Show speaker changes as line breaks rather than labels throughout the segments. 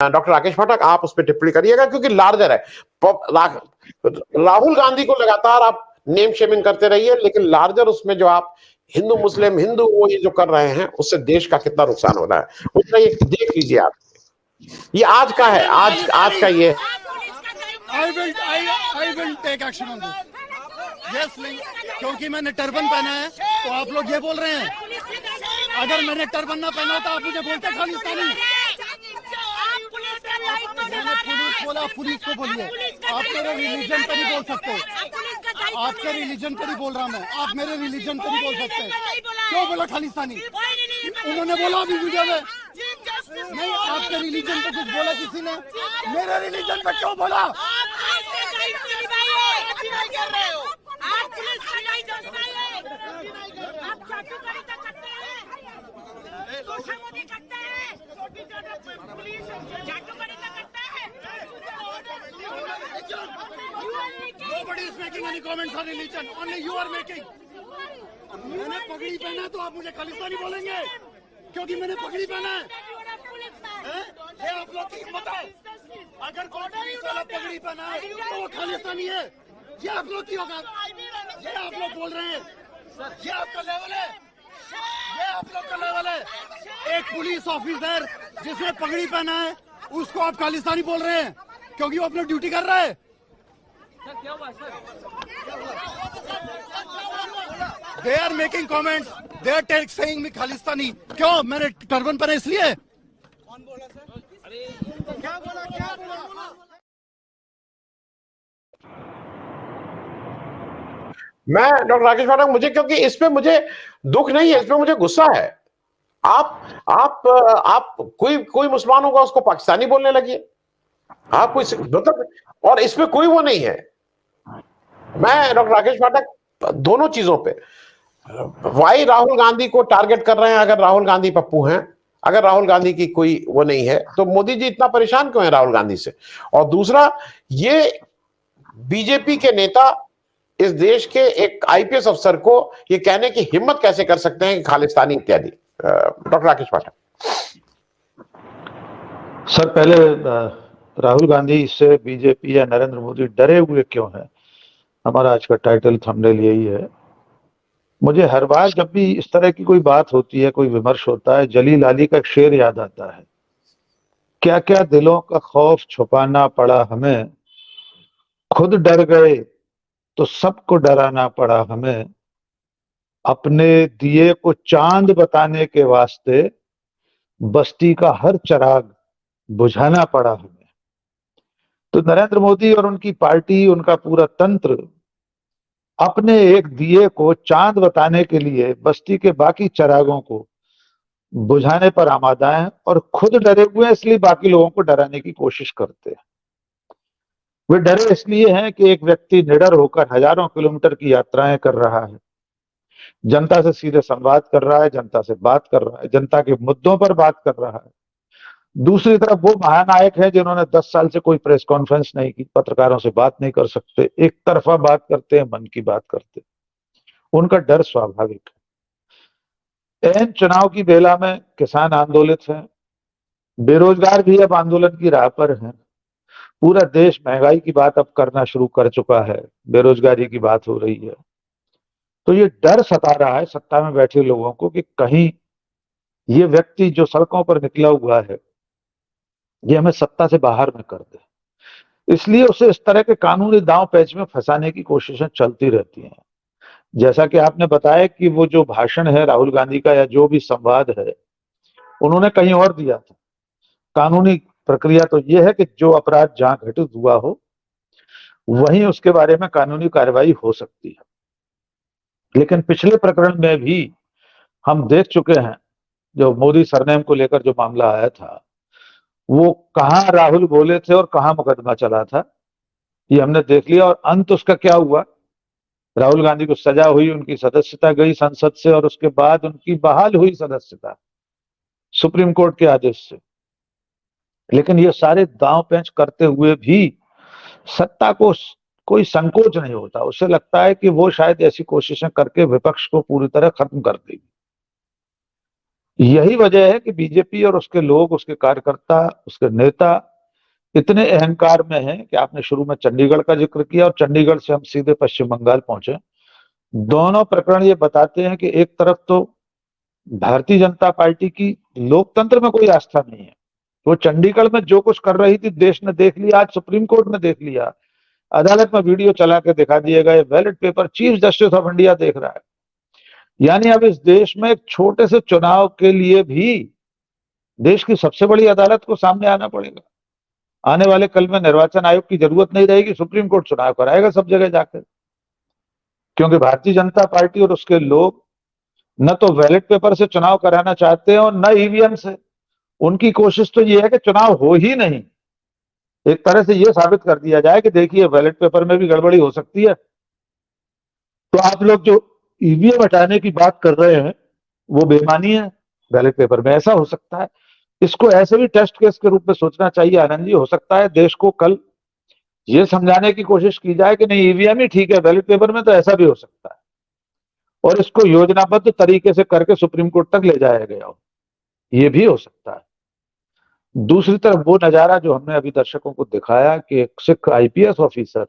Doctor Rakesh पाठक, आप उस पर टिप्पणी करिएगा, क्योंकि लार्जर है। राहुल गांधी को लगातार आप नेम शेमिंग करते रहिए, लेकिन लार्जर उसमें जो आप हिंदू मुस्लिम हिंदू वो ये जो कर रहे हैं, उससे देश का कितना नुकसान हो रहा है, उसका ये देख लीजिए आप। ये आज का है, आज का ये
I will take action on this. Yes, क्योंकि मैंने टर्बन पहना है, तो आप लोग ये बोल रहे हैं। अगर मैंने टर्बन ना पहना तो आप मुझे बोलते खालिस्तानी। मैंने पुलिस बोला, पुलिस को बोलिए। आप मेरे रिलीजन पर नहीं बोल सकते। आपके रिलीजन पर ही बोल रहा मैं, आप मेरे रिलीजन पर नहीं बोल सकते। क्यों बोला खालिस्तानी? उन्होंने बोला अभी वीडियो में। नहीं, आपके रिलीजन पे कुछ बोला किसी ने? मेरे रिलीजन पे क्यों बोला? Nobody is making any comments on religion. Only you are making. मैंने पगड़ी पहना तो आप मुझे खालिस्तानी बोलेंगे, क्योंकि मैंने पगड़ी पहना है। ये आप लोग की हिम्मत है? अगर कोई पुलिस वाला पगड़ी पहना है तो वो खालिस्तानी है। ये आप लोग की होगा। ये आप लोग बोल रहे हैं, ये आपका लेवल है, ये आप लोग का लेवल है। एक पुलिस ऑफिसर जिसने पगड़ी पहना है उसको आप खालिस्तानी बोल रहे हैं, क्योंकि वो अपनी ड्यूटी कर रहा है। क्या हुआ They are making comments. They are saying me Khalistani. क्यों? मैंने टर्बन पहना इसलिए। कौन बोला सर? क्या बोला?
मैं डॉक्टर राकेश पाठक, मुझे क्योंकि इस पे मुझे दुख नहीं है, इस पे मुझे गुस्सा है। आप कोई मुसलमान होगा उसको पाकिस्तानी बोलने लगी, आप कोई मतलब, और इसमें कोई वो नहीं है। मैं डॉक्टर राकेश पाठक दोनों चीजों पे वाई राहुल गांधी को टारगेट कर रहे हैं। अगर राहुल गांधी पप्पू हैं, अगर राहुल गांधी की कोई वो नहीं है, तो मोदी जी इतना परेशान क्यों है राहुल गांधी से? और दूसरा, ये बीजेपी के नेता इस देश के एक आईपीएस अफसर को ये कहने की हिम्मत कैसे कर सकते हैं कि खालिस्तानी इत्यादि? डॉक्टर राकेश पाठक
सर, पहले राहुल गांधी से बीजेपी या नरेंद्र मोदी डरे हुए क्यों हैं? हमारा आज का टाइटल थंबनेल यही है। मुझे हर बार जब भी इस तरह की कोई बात होती है, कोई विमर्श होता है, जलील अली का एक शेर याद आता है, क्या क्या दिलों का खौफ छुपाना पड़ा हमें, खुद डर गए तो सबको डराना पड़ा हमें, अपने दिए को चांद बताने के वास्ते बस्ती का हर चिराग बुझाना पड़ा हमें। तो नरेंद्र मोदी और उनकी पार्टी, उनका पूरा तंत्र अपने एक दिए को चांद बताने के लिए बस्ती के बाकी चिरागों को बुझाने पर आमादा है, और खुद डरे हुए हैं, इसलिए बाकी लोगों को डराने की कोशिश करते हैं। वे डरे इसलिए हैं कि एक व्यक्ति निडर होकर हजारों किलोमीटर की यात्राएं कर रहा है, जनता से सीधे संवाद कर रहा है, जनता से बात कर रहा है, जनता के मुद्दों पर बात कर रहा है। दूसरी तरफ वो महानायक है जिन्होंने 10 साल से कोई प्रेस कॉन्फ्रेंस नहीं की, पत्रकारों से बात नहीं कर सकते, एक तरफा बात करते हैं, मन की बात करते हैं। उनका डर स्वाभाविक है। एन चुनाव की बेला में किसान आंदोलित हैं, बेरोजगार भी अब आंदोलन की राह पर हैं। पूरा देश महंगाई की बात अब करना शुरू कर चुका है, बेरोजगारी की बात हो रही है। तो ये डर सता रहा है सत्ता में बैठे लोगों को कि कहीं ये व्यक्ति जो सड़कों पर निकला हुआ है, ये हमें सत्ता से बाहर न कर दे। इसलिए उसे इस तरह के कानूनी दांव पेच में फंसाने की कोशिशें चलती रहती हैं। जैसा कि आपने बताया कि वो जो भाषण है राहुल गांधी का, या जो भी संवाद है, उन्होंने कहीं और दिया था। कानूनी प्रक्रिया तो यह है कि जो अपराध जहां घटित हुआ हो वहीं उसके बारे में कानूनी कार्रवाई हो सकती है। लेकिन पिछले प्रकरण में भी हम देख चुके हैं, जो मोदी सरनेम को लेकर जो मामला आया था, वो कहां राहुल बोले थे और कहां मुकदमा चला था, ये हमने देख लिया। और अंत उसका क्या हुआ? राहुल गांधी को सजा हुई, उनकी सदस्यता गई संसद से, और उसके बाद उनकी बहाल हुई सदस्यता सुप्रीम कोर्ट के आदेश से। लेकिन ये सारे दांव पेंच करते हुए भी सत्ता को कोई संकोच नहीं होता। उसे लगता है कि वो शायद ऐसी कोशिशें करके विपक्ष को पूरी तरह खत्म कर देगी। यही वजह है कि बीजेपी और उसके लोग, उसके कार्यकर्ता, उसके नेता इतने अहंकार में हैं कि आपने शुरू में चंडीगढ़ का जिक्र किया और चंडीगढ़ से हम सीधे पश्चिम बंगाल पहुंचे। दोनों प्रकरण ये बताते हैं कि एक तरफ तो भारतीय जनता पार्टी की लोकतंत्र में कोई आस्था नहीं है। वो चंडीगढ़ में जो कुछ कर रही थी देश ने देख लिया, आज सुप्रीम कोर्ट ने देख लिया, अदालत में वीडियो चला के दिखा दिए गए, ballot paper chief justice of India देख रहा है। यानी अब इस देश में एक छोटे से चुनाव के लिए भी देश की सबसे बड़ी अदालत को सामने आना पड़ेगा। आने वाले कल में निर्वाचन आयोग की जरूरत नहीं रहेगी, सुप्रीम कोर्ट चुनाव कराएगा सब जगह जाकर, क्योंकि भारतीय जनता पार्टी और उसके लोग न तो बैलेट पेपर से चुनाव कराना चाहते हैं और न ईवीएम से। उनकी कोशिश तो यह है कि चुनाव हो ही नहीं, एक तरह से यह साबित कर दिया जाए कि देखिए बैलेट पेपर में भी गड़बड़ी हो सकती है। तो आप लोग जो ईवीएम हटाने की बात कर रहे हैं वो बेईमानी है, बैलेट पेपर में ऐसा हो सकता है। इसको ऐसे भी टेस्ट केस के रूप में सोचना चाहिए आनंद जी। हो सकता है देश को कल ये समझाने की कोशिश की जाए कि नहीं ईवीएम ही ठीक है, बैलेट पेपर में तो ऐसा भी हो सकता है, और इसको योजनाबद्ध तरीके से करके सुप्रीम कोर्ट तक ले जाया गया हो, ये भी हो सकता है। दूसरी तरफ वो नजारा जो हमने अभी दर्शकों को दिखाया कि एक सिख आईपीएस ऑफिसर,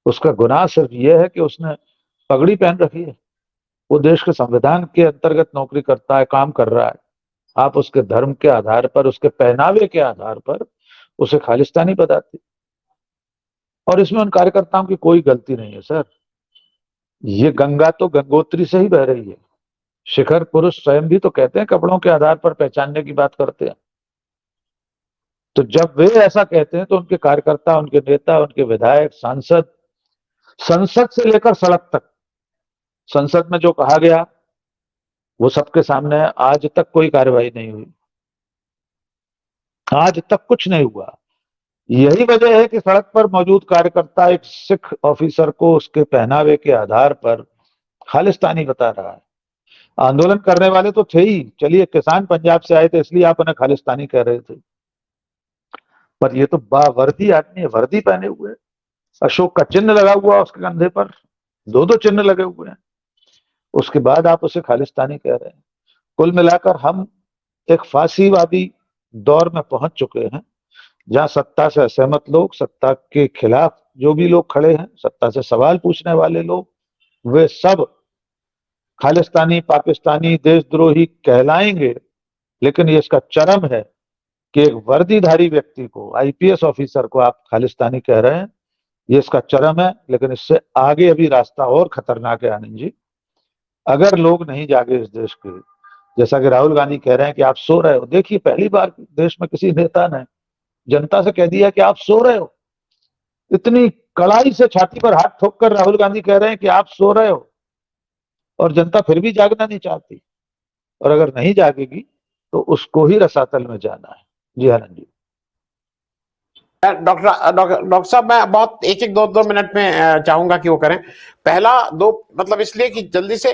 उसका गुनाह सिर्फ यह है कि उसने पगड़ी पहन रखी है, वो देश के संविधान के अंतर्गत नौकरी करता है, काम कर रहा है। आप उसके धर्म के आधार पर, उसके पहनावे के आधार पर उसे खालिस्तानी बताते, और इसमें उन कार्यकर्ताओं की कोई गलती नहीं है सर। ये गंगा तो गंगोत्री से ही बह रही है। शिखर पुरुष स्वयं भी तो कहते हैं कपड़ों के आधार पर पहचानने की बात करते हैं। तो जब वे ऐसा कहते हैं तो उनके कार्यकर्ता, उनके नेता, उनके विधायक, सांसद, संसद से लेकर सड़क तक, संसद में जो कहा गया वो सबके सामने है। आज तक कोई कार्रवाई नहीं हुई, आज तक कुछ नहीं हुआ। यही वजह है कि सड़क पर मौजूद कार्यकर्ता एक सिख ऑफिसर को उसके पहनावे के आधार पर खालिस्तानी बता रहा है। आंदोलन करने वाले तो थे ही, चलिए किसान पंजाब से आए थे इसलिए आप उन्हें खालिस्तानी कह रहे थे, पर ये तो बावर्दी आदमी है, वर्दी पहने हुए है, अशोक का चिन्ह लगा हुआ उसके कंधे पर, दो दो चिन्ह लगे हुए हैं, उसके बाद आप उसे खालिस्तानी कह रहे हैं। कुल मिलाकर हम एक फांसीवादी दौर में पहुंच चुके हैं, जहां सत्ता से असहमत लोग, सत्ता के खिलाफ जो भी लोग खड़े हैं, सत्ता से सवाल पूछने वाले लोग, वे सब खालिस्तानी, पाकिस्तानी, देशद्रोही कहलाएंगे। लेकिन ये इसका चरम है कि एक वर्दीधारी व्यक्ति को, आईपीएस ऑफिसर को आप खालिस्तानी कह रहे हैं, ये इसका चरम है। लेकिन इससे आगे अभी रास्ता और खतरनाक है आनंद जी। अगर लोग नहीं जागे इस देश के, जैसा कि राहुल गांधी कह रहे हैं कि आप सो रहे हो, देखिए पहली बार देश में किसी नेता ने जनता से कह दिया कि आप सो रहे हो। इतनी कड़ाई से छाती पर हाथ ठोक कर राहुल गांधी कह रहे हैं कि आप सो रहे हो, और जनता फिर भी जागना नहीं चाहती, और अगर नहीं जागेगी तो उसको ही रसातल में जाना है। जी आनंद जी।
डॉक्टर साहब, मैं बहुत एक एक दो दो मिनट में चाहूंगा कि वो करें। पहला दो मतलब इसलिए कि जल्दी से,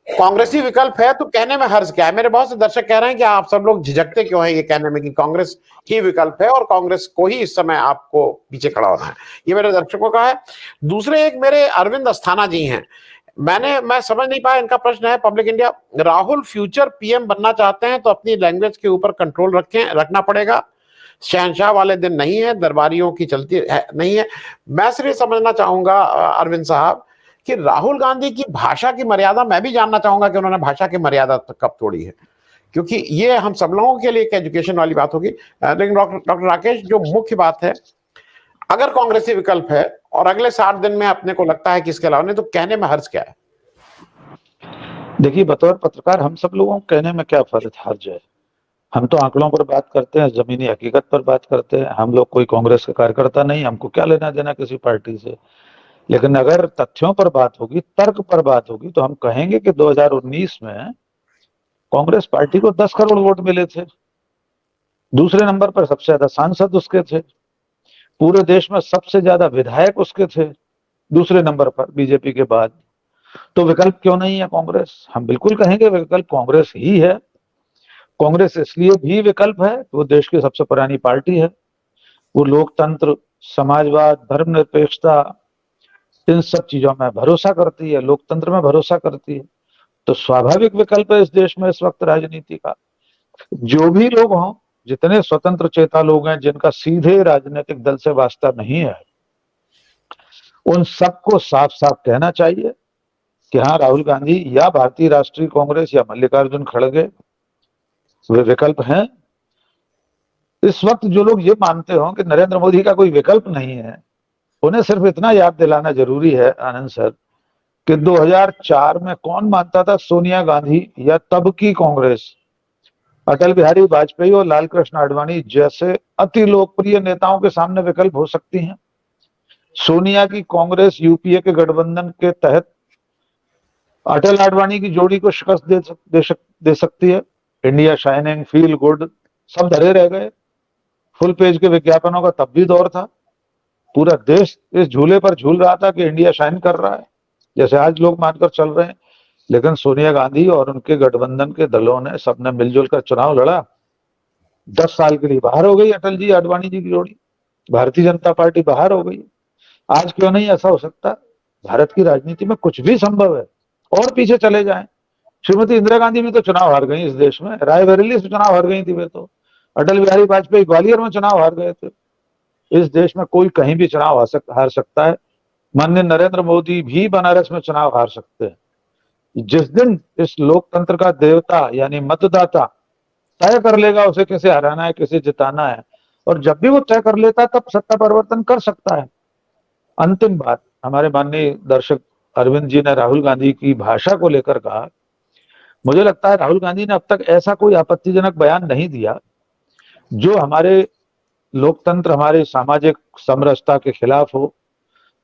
कांग्रेसी विकल्प है तो कहने में हर्ज क्या है? मेरे बहुत से दर्शक कह रहे हैं कि आप सब लोग झिझकते क्यों हैं ये कहने में कि कांग्रेस ही विकल्प है और कांग्रेस को ही इस समय आपको पीछे खड़ा होना है, ये मेरे दर्शकों का है। दूसरे एक मेरे अरविंद अस्थाना जी हैं, मैं समझ नहीं पाया, इनका प्रश्न है public India, Rahul future PM बनना चाहते हैं तो अपनी लैंग्वेज के ऊपर कंट्रोल रखना पड़ेगा, शहनशाह वाले दिन नहीं है, दरबारियों की चलती है नहीं है। मैं सिर्फ समझना चाहूंगा अरविंद साहब कि राहुल गांधी की भाषा की मर्यादा, मैं भी जानना चाहूंगा कि उन्होंने भाषा की मर्यादा कब तोड़ी है, क्योंकि ये हम सब लोगों के लिए एक एजुकेशन वाली बात होगी। लेकिन डॉक्टर राकेश, जो मुख्य बात है, अगर कांग्रेसी विकल्प है और अगले 60 दिन में अपने को लगता है कि इसके अलावा नहीं, तो कहने में हर्ज क्या है?
देखिए बतौर पत्रकार हम सब लोगों को कहने में क्या हर्ज है। हम तो आंकड़ों पर बात करते हैं, जमीनी हकीकत पर बात करते हैं। हम लोग कोई कांग्रेस के कार्यकर्ता नहीं, हमको क्या लेना देना किसी पार्टी से। लेकिन अगर तथ्यों पर बात होगी, तर्क पर बात होगी, तो हम कहेंगे कि 2019 में कांग्रेस पार्टी को 10 करोड़ वोट मिले थे, दूसरे नंबर पर सबसे ज्यादा सांसद उसके थे, पूरे देश में सबसे ज्यादा विधायक उसके थे, दूसरे नंबर पर बीजेपी के बाद। तो विकल्प क्यों नहीं है कांग्रेस? हम बिल्कुल कहेंगे विकल्प कांग्रेस ही है। कांग्रेस इसलिए भी विकल्प है, वो देश की सबसे पुरानी पार्टी है, वो लोकतंत्र, समाजवाद, धर्मनिरपेक्षता, इन सब चीजों में भरोसा करती है, लोकतंत्र में भरोसा करती है। तो स्वाभाविक विकल्प है इस देश में इस वक्त राजनीति का। जो भी लोग हों, जितने स्वतंत्र चेता लोग हैं जिनका सीधे राजनीतिक दल से वास्ता नहीं है, उन सबको साफ साफ कहना चाहिए कि हाँ, राहुल गांधी या भारतीय राष्ट्रीय कांग्रेस या मल्लिकार्जुन खड़गे वे विकल्प हैं। इस वक्त जो लोग ये मानते हो कि नरेंद्र मोदी का कोई विकल्प नहीं है, उन्हें सिर्फ इतना याद दिलाना जरूरी है आनंद सर कि 2004 में कौन मानता था सोनिया गांधी या तब की कांग्रेस अटल बिहारी वाजपेयी और लाल कृष्ण आडवाणी जैसे अति लोकप्रिय नेताओं के सामने विकल्प हो सकती हैं। सोनिया की कांग्रेस यूपीए के गठबंधन के तहत अटल आडवाणी की जोड़ी को शिकस्त दे सकती है। इंडिया शाइनिंग, फील गुड सब धरे रह गए। फुल पेज के विज्ञापनों का तब भी दौर था। पूरा देश इस झूले पर झूल रहा था कि इंडिया शाइन कर रहा है, जैसे आज लोग मानकर चल रहे हैं। लेकिन सोनिया गांधी और उनके गठबंधन के दलों ने सबने मिलजुल कर चुनाव लड़ा। 10 साल के लिए बाहर हो गई अटल जी आडवाणी जी की जोड़ी, भारतीय जनता पार्टी बाहर हो गई। आज क्यों नहीं ऐसा हो सकता? भारत की राजनीति में कुछ भी संभव है। और पीछे चले जाएं, श्रीमती इंदिरा गांधी भी तो चुनाव हार गई इस देश में, रायबरेली से चुनाव हार गई थी वे तो। अटल बिहारी वाजपेयी ग्वालियर में चुनाव हार गए थे। इस देश में कोई कहीं भी चुनाव हार सकता है। माननीय नरेंद्र मोदी भी बनारस में चुनाव हार सकते हैं। जिस दिन इस लोकतंत्र का देवता यानी मतदाता तय कर लेगा उसे किसे हराना है, किसे जिताना है, और जब भी वो तय कर लेता है तब सत्ता परिवर्तन कर सकता है। अंतिम बात, हमारे माननीय दर्शक अरविंद जी ने राहुल गांधी की भाषा को लेकर कहा। मुझे लगता है राहुल गांधी ने अब तक ऐसा कोई आपत्तिजनक बयान नहीं दिया जो हमारे लोकतंत्र, हमारे सामाजिक समरसता के खिलाफ हो,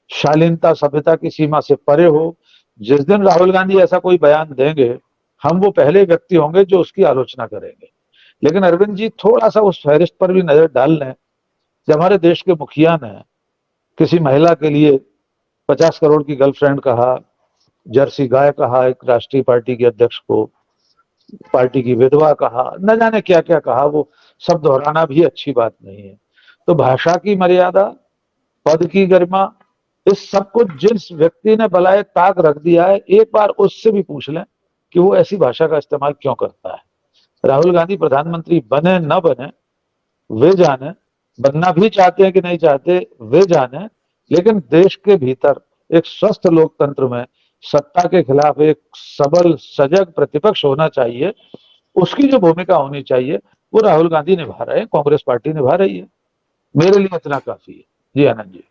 शालीनता सभ्यता की सीमा से परे हो। जिस दिन राहुल गांधी ऐसा कोई बयान देंगे, हम वो पहले व्यक्ति होंगे जो उसकी आलोचना करेंगे। लेकिन अरविंद जी थोड़ा सा उस फहरिस्त पर भी नजर डाल लें। जब हमारे देश के मुखिया ने किसी महिला के लिए 50 करोड़ की गर्लफ्रेंड कहा, जर्सी गाय कहा, एक राष्ट्रीय पार्टी के अध्यक्ष को पार्टी की विधवा कहा, न जाने क्या क्या कहा, वो सब दोहराना भी अच्छी बात नहीं है। तो भाषा की मर्यादा, पद की गरिमा, इस सब को जिस व्यक्ति ने बलाए ताक रख दिया है, एक बार उससे भी पूछ लें कि वो ऐसी भाषा का इस्तेमाल क्यों करता है। राहुल गांधी प्रधानमंत्री बने न बने वे जाने, बनना भी चाहते हैं कि नहीं चाहते वे जाने, लेकिन देश के भीतर एक स्वस्थ लोकतंत्र में सत्ता के खिलाफ एक सबल सजग प्रतिपक्ष होना चाहिए। उसकी जो भूमिका होनी चाहिए वो राहुल गांधी निभा रहे हैं, कांग्रेस पार्टी निभा रही है। मेरे लिए इतना काफी है। जी आनंद जी।